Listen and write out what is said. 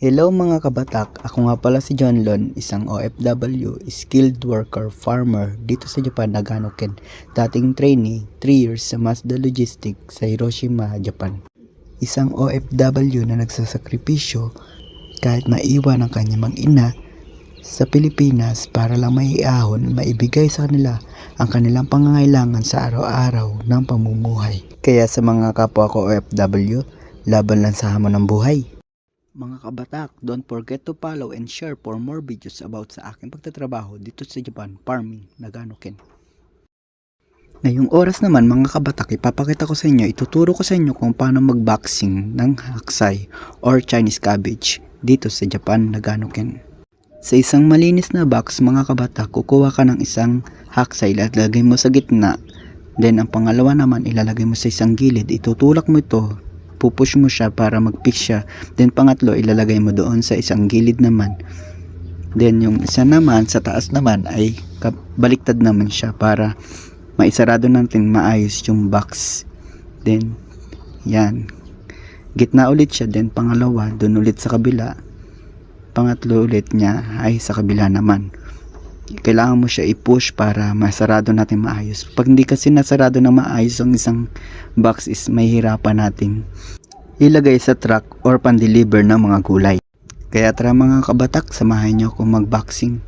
Hello mga kabatak, ako nga pala si John Lon, isang OFW, skilled worker, farmer dito sa Japan, Nagano Ken. Dating trainee, 3 years sa Mazda Logistics sa Hiroshima, Japan. Isang OFW na nagsasakripisyo kahit maiwan ang kanyang mag-ina sa Pilipinas para lang maiahon, maibigay sa kanila ang kanilang pangangailangan sa araw-araw ng pamumuhay. Kaya sa mga kapwa ko OFW, laban lang sa hamon ng buhay. Mga kabatak, don't forget to follow and share for more videos about sa aking pagtatrabaho dito sa Japan, farming, Nagano Ken. Ngayong oras naman mga kabatak, ipapakita ko sa inyo, ituturo ko sa inyo kung paano mag-boxing ng haksay or Chinese cabbage dito sa Japan, Nagano Ken. Sa isang malinis na box mga kabatak, kukuha ka ng isang haksay, ilalagay mo sa gitna. Then ang pangalawa naman, ilalagay mo sa isang gilid, itutulak mo ito, pupush mo siya para mag-fix siya. Then pangatlo, ilalagay mo doon sa isang gilid naman. Then yung isa naman sa taas naman ay baliktad naman siya para maisarado natin maayos yung box. Then yan, gitna ulit siya. Then pangalawa, doon ulit sa kabila. Pangatlo ulit niya ay sa kabila naman. Kailangan mo siya i-push para masarado natin maayos. Pag hindi kasi nasarado na maayos ang isang box is mahihirapan nating ilagay sa truck or pan-deliver ng mga gulay. Kaya tara mga kabatak, samahan nyo akong mag-boxing.